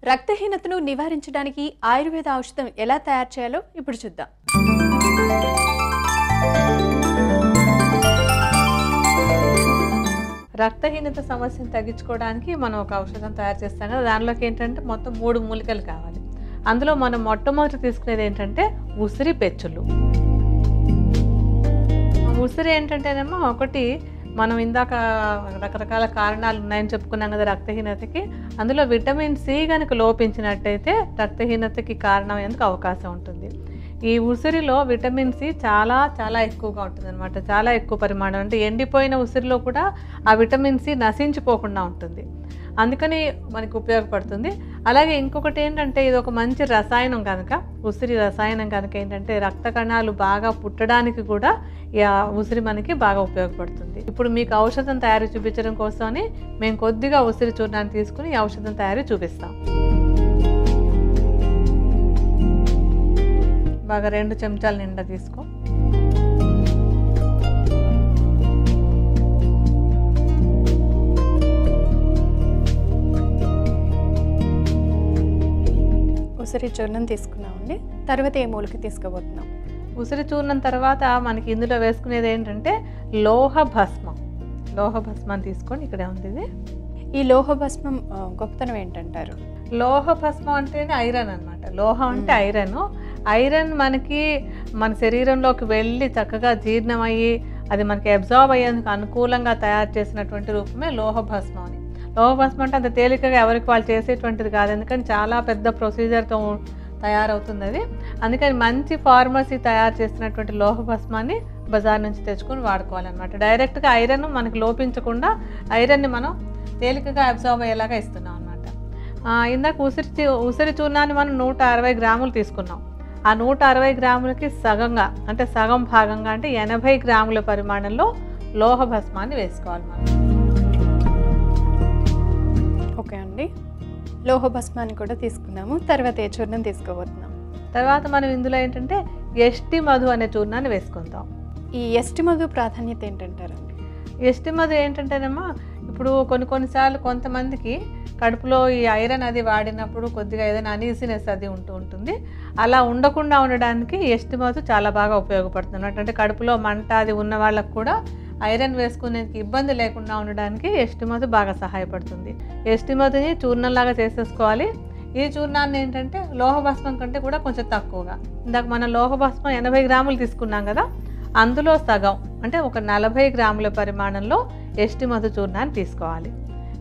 రక్తహీనతను నివారించడానికి ఆయుర్వేద ఔషధం ఎలా తయారు చేయాలో ఇప్పుడు చూద్దాం. రక్తహీనత సమస్యను తగ్గించుకోవడానికి మనం ఒక ఔషధం తయారు చేస్తాం కదా. దానిలోకి ఏంటంటే మొత్తం 3 మూలికలు కావాలి. అందులో మనం మొట్టమొదటి తీసుకునేది ఏంటంటే ఉసిరి పెచ్చులు. ఉసిరి ఏంటంటేనేమో ఒకటి మనం ఇందాక రకరకాల కారణాలు ఉన్నాయని చెప్పుకున్నాం కదా రక్తహీనతకి. అందులో విటమిన్ సి కనుక లోపించినట్టయితే రక్తహీనతకి కారణమయ్యేందుకు అవకాశం ఉంటుంది. ఈ ఉసిరిలో విటమిన్ సి చాలా చాలా ఎక్కువగా ఉంటుంది అనమాట. చాలా ఎక్కువ పరిమాణం, అంటే ఎండిపోయిన ఉసిరిలో కూడా ఆ విటమిన్ సి నశించిపోకుండా ఉంటుంది. అందుకని మనకి ఉపయోగపడుతుంది. అలాగే ఇంకొకటి ఏంటంటే ఇది ఒక మంచి రసాయనం కనుక, ఉసిరి రసాయనం కనుక ఏంటంటే రక్త కణాలు బాగా పుట్టడానికి కూడా ఈ ఉసిరి మనకి బాగా ఉపయోగపడుతుంది. ఇప్పుడు మీకు ఔషధం తయారీ చూపించడం కోసమని మేము కొద్దిగా ఉసిరి చూర్ణాన్ని తీసుకుని ఈ ఔషధం తయారీ చూపిస్తాం. బాగా 2 చెంచాల నిండా తీసుకో. ఉసిరి చూర్ణం తీసుకున్నామండి. తర్వాత ఏ మూలిక తీసుకోబోతున్నాం? ఉసిరి చూర్ణం తర్వాత మనకి ఇందులో వేసుకునేది ఏంటంటే లోహ భస్మం. లోహ భస్మాన్ని తీసుకొని ఇక్కడే ఉంది ఇది. ఈ లోహ భస్మం గొప్పతనం ఏంటంటారు? లోహ భస్మం అంటేనే ఐరన్ అనమాట. లోహం అంటే ఐరన్. ఐరన్ మనకి మన శరీరంలోకి వెళ్ళి చక్కగా జీర్ణమయ్యి అది మనకి అబ్జార్బ్ అయ్యేందుకు అనుకూలంగా తయారు చేసినటువంటి రూపమే లోహ భస్మం అని. లోహ భస్మం అంటే అంత తేలికగా ఎవరికి వాళ్ళు చేసేటువంటిది కాదు, ఎందుకని చాలా పెద్ద ప్రొసీజర్తో తయారవుతుంది అది. అందుకని మంచి ఫార్మసీ తయారు చేసినటువంటి లోహ భస్మాన్ని బజార్ నుంచి తెచ్చుకొని వాడుకోవాలన్నమాట. డైరెక్ట్గా ఐరన్ మనకి లోపించకుండా ఐరన్ని మనం తేలికగా అబ్జార్బ్ అయ్యేలాగా ఇస్తున్నాం అనమాట. ఇందాక ఉసిరి చూర్ణాన్ని మనం 160 గ్రాములు తీసుకున్నాం. ఆ 160 గ్రాములకి సగంగా, అంటే సగం భాగంగా, అంటే 80 గ్రాముల పరిమాణంలో లోహ భస్మాన్ని వేసుకోవాలి మనం. ఓకే అండి, లోహ భస్మాన్ని కూడా తీసుకున్నాము. తర్వాత ఏ చూర్ణం తీసుకోబోతున్నాం? తర్వాత మనం ఇందులో ఏంటంటే ఎష్టి మధు అనే చూర్ణాన్ని వేసుకుందాం. ఈ ఎష్టి మధు ప్రాధాన్యత ఏంటంటారండి? ఎష్టి మధు ఏంటంటేనేమో ఇప్పుడు కొన్నిసార్లు కొంతమందికి కడుపులో ఈ ఐరన్ అది వాడినప్పుడు కొద్దిగా ఏదైనా అనీజినెస్ అది ఉంటుంది. అలా ఉండకుండా ఉండడానికి ఎష్టి మధు చాలా బాగా ఉపయోగపడుతుంది అన్నమాట. అంటే కడుపులో మంట అది ఉన్న వాళ్ళకు కూడా ఐరన్ వేసుకునేందుకు ఇబ్బంది లేకుండా ఉండడానికి ఎష్టి మధు బాగా సహాయపడుతుంది. ఎష్టి మధుని చూర్ణంలాగా చేసేసుకోవాలి. ఈ చూర్ణాన్ని ఏంటంటే లోహ భస్మం కంటే కూడా కొంచెం తక్కువగా, ఇందాక మనం లోహ భస్మం 80 గ్రాములు తీసుకున్నాం కదా, అందులో సగం, అంటే ఒక 40 గ్రాముల పరిమాణంలో ఎష్టి మధు చూర్ణాన్ని తీసుకోవాలి.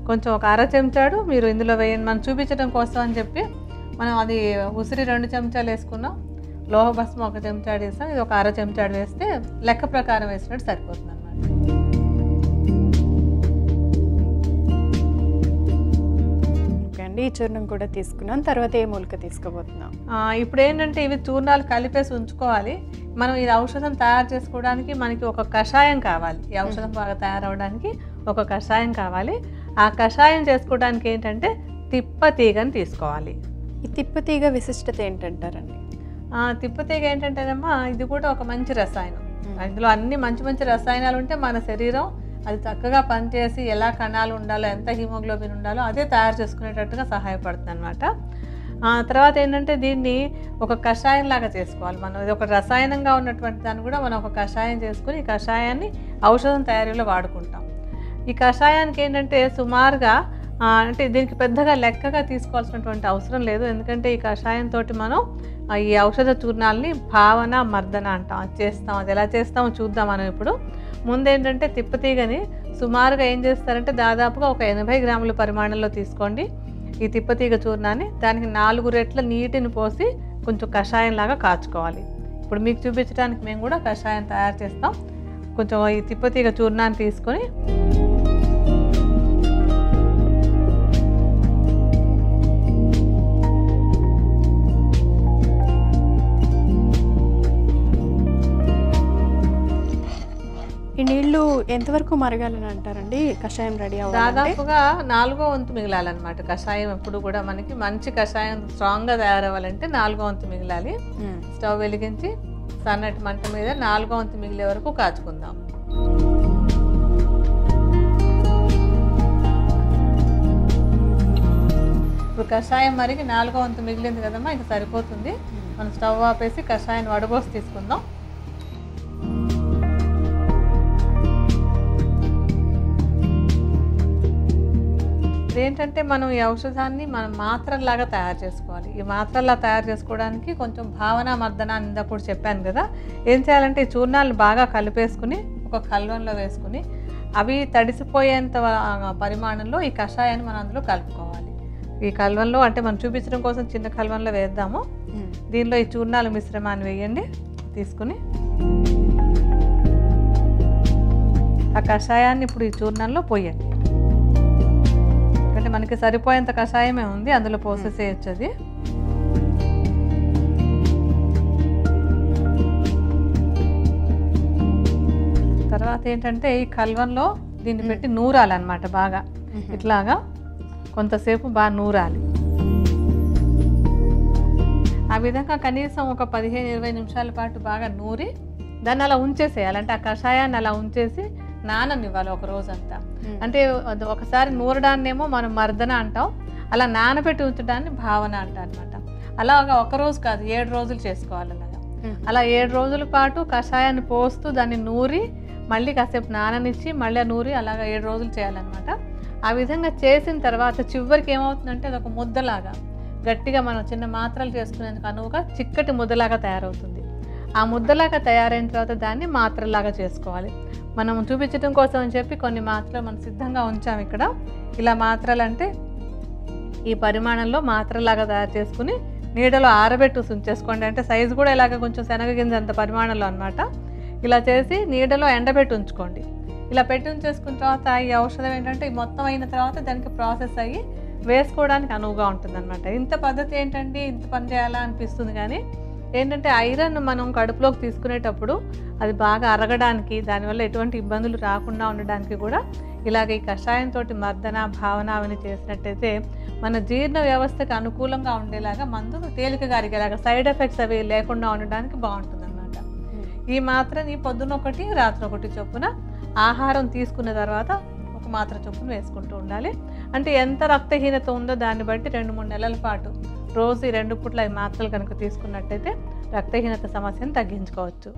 కొంచెం ఒక 1/2 చెంచాడు మీరు ఇందులో వేయండి, మనం చూపించడం కోసం అని చెప్పి. మనం అది ఉసిరి 2 చెంచాలు వేసుకున్నాం, లోహ భస్మం 1 చెంచాడు వేస్తాం, ఇది ఒక 1/2 చెంచాడు వేస్తే లెక్క ప్రకారం వేసినట్టు సరిపోతుంది అన్నమాట. ఓకే అండి, ఈ చూర్ణం కూడా తీసుకున్నాం. తర్వాత ఏ మూలిక తీసుకోబోతున్నాం? ఇప్పుడు ఏంటంటే ఇవి చూర్ణాలు కలిపేసి ఉంచుకోవాలి. మనం ఈ ఔషధం తయారు చేసుకోవడానికి మనకి ఒక కషాయం కావాలి. ఈ ఔషధం బాగా తయారవడానికి ఒక కషాయం కావాలి. ఆ కషాయం చేసుకోవడానికి ఏంటంటే తిప్పతీగని తీసుకోవాలి. ఈ తిప్పతీగ విశిష్టత ఏంటంటారండి? తిప్పతీగ ఏంటంటేనమ్మా ఇది కూడా ఒక మంచి రసాయనం. ఇందులో అన్ని మంచి మంచి రసాయనాలు ఉంటే మన శరీరం అది చక్కగా పనిచేసి ఎలా కణాలు ఉండాలో, ఎంత హిమోగ్లోబిన్ ఉండాలో అదే తయారు చేసుకునేటట్టుగా సహాయపడుతుంది అనమాట. తర్వాత ఏంటంటే దీన్ని ఒక కషాయం లాగా చేసుకోవాలి మనం. ఇది ఒక రసాయనంగా ఉన్నటువంటి దాన్ని కూడా మనం ఒక కషాయం చేసుకుని ఈ కషాయాన్ని ఔషధం తయారీలో వాడుకుంటాం. ఈ కషాయానికి ఏంటంటే సుమారుగా అంటే దీనికి పెద్దగా లెక్కగా తీసుకోవాల్సినటువంటి అవసరం లేదు, ఎందుకంటే ఈ కషాయంతో మనం ఈ ఔషధ చూర్ణాలని భావన మర్దన అంటాం, అది చేస్తాం. అది ఎలా చేస్తామో చూద్దాం మనం ఇప్పుడు. ముందేంటంటే తిప్పతీగని సుమారుగా ఏం చేస్తారంటే దాదాపుగా ఒక 80 గ్రాముల పరిమాణంలో తీసుకోండి ఈ తిప్పతీగ చూర్ణాన్ని. దానికి 4 రెట్ల నీటిని పోసి కొంచెం కషాయంలాగా కాచుకోవాలి. ఇప్పుడు మీకు చూపించడానికి మేము కూడా కషాయం తయారు చేస్తాం. కొంచెం ఈ తిప్పతీగ చూర్ణాన్ని తీసుకొని ఈ నీళ్లు ఎంతవరకు మరగాలని అంటారండి కషాయం రెడీ అవ్వాలి? దాదాపుగా 4వ వంతు మిగలాలన్నమాట. కషాయం ఎప్పుడు కూడా మనకి మంచి కషాయం స్ట్రాంగ్గా తయారవ్వాలంటే 4వ వంతు మిగలాలి. స్టవ్ వెలిగించి సన్నటి మంట మీద 4వ వంతు మిగిలే వరకు కాచుకుందాం. ఇప్పుడు కషాయం మరిగి 4వ వంతు మిగిలింది కదమ్మా, ఇంకా సరిపోతుంది. మనం స్టవ్ ఆపేసి కషాయాన్ని వడబోసి తీసుకుందాం. ఏంటంటే మనం ఈ ఔషధాన్ని మనం మాత్రల్లాగా తయారు చేసుకోవాలి. ఈ మాత్రల్లా తయారు చేసుకోవడానికి కొంచెం భావన మర్దన ఇందప్పుడు చెప్పాను కదా. ఏం చేయాలంటే ఈ చూర్ణాలను బాగా కలిపేసుకుని ఒక కల్వంలో వేసుకుని అవి తడిసిపోయేంత పరిమాణంలో ఈ కషాయాన్ని మనం అందులో కలుపుకోవాలి. ఈ కల్వంలో అంటే మనం చూపించడం కోసం చిన్న కల్వంలో వేద్దాము. దీనిలో ఈ చూర్ణాల మిశ్రమాన్ని వేయండి. తీసుకుని ఆ కషాయాన్ని ఇప్పుడు ఈ చూర్ణంలో పోయండి. అంటే మనకి సరిపోయేంత కషాయమే ఉంది, అందులో పోసేసేయచ్చు. అది తర్వాత ఏంటంటే ఈ కల్వంలో దీన్ని పెట్టి నూరాలన్నమాట. బాగా ఇట్లాగా కొంతసేపు బాగా నూరాలి. ఆ విధంగా కనీసం ఒక 15-20 నిమిషాల పాటు బాగా నూరి దాన్ని అలా ఉంచేసేయాలి. అంటే ఆ కషాయాన్ని అలా ఉంచేసి నాననివ్వాలి ఒక రోజంతా. అంటే ఒకసారి నూరడాన్నేమో మనం మర్దన అంటాం, అలా నానబెట్టి ఉంచడాన్ని భావన అంటాం అనమాట. అలాగా ఒక రోజు కాదు, 7 రోజులు చేసుకోవాలి. అలాగా అలా 7 రోజుల పాటు కషాయాన్ని పోస్తూ దాన్ని నూరి మళ్ళీ కాసేపు నాననిచ్చి మళ్ళీ నూరి అలాగా 7 రోజులు చేయాలన్నమాట. ఆ విధంగా చేసిన తర్వాత చివరికి ఏమవుతుందంటే అది ఒక ముద్దలాగా గట్టిగా మనం చిన్న మాత్రలు చేసుకునేందుకు అనువుగా చిక్కటి ముద్దలాగా తయారవుతుంది. ఆ ముద్దలాగా తయారైన తర్వాత దాన్ని మాత్రలాగా చేసుకోవాలి. మనం చూపించడం కోసం అని చెప్పి కొన్ని మాత్రలు మనం సిద్ధంగా ఉంచాము ఇక్కడ. ఇలా మాత్రలు అంటే ఈ పరిమాణంలో మాత్రలాగా తయారు చేసుకుని నీడలో ఆరబెట్టి ఉంచేసుకోండి. అంటే సైజు కూడా ఇలాగ కొంచెం శనగ గింజ అంత పరిమాణంలో అనమాట. ఇలా చేసి నీడలో ఎండబెట్టి ఉంచుకోండి. ఇలా పెట్టి ఉంచేసుకున్న తర్వాత ఈ ఔషధం ఏంటంటే మొత్తం అయిన తర్వాత దానికి ప్రాసెస్ అయ్యి వేసుకోవడానికి అనువుగా ఉంటుందన్నమాట. ఇంత పద్ధతి ఏంటండి, ఇంత పని చేయాలా అనిపిస్తుంది. కానీ ఏంటంటే ఐరన్ మనం కడుపులోకి తీసుకునేటప్పుడు అది బాగా అరగడానికి, దానివల్ల ఎటువంటి ఇబ్బందులు రాకుండా ఉండడానికి కూడా ఇలాగ ఈ కషాయంతో మర్దన భావన అవన్నీ చేసినట్టయితే మన జీర్ణ వ్యవస్థకు అనుకూలంగా ఉండేలాగా మందు తేలికగా అరిగేలాగా సైడ్ ఎఫెక్ట్స్ అవి లేకుండా ఉండడానికి బాగుంటుంది అనమాట. ఈ మాత్రని పొద్దున ఒకటి రాత్రి ఒకటి చొప్పున ఆహారం తీసుకున్న తర్వాత ఒక మాత్ర చొప్పున వేసుకుంటూ ఉండాలి. అంటే ఎంత రక్తహీనత ఉందో దాన్ని బట్టి 2-3 నెలల పాటు రోజు 2 పూట్ల ఈ మాత్రలు కనుక తీసుకున్నట్టయితే రక్తహీనత సమస్యను తగ్గించుకోవచ్చు.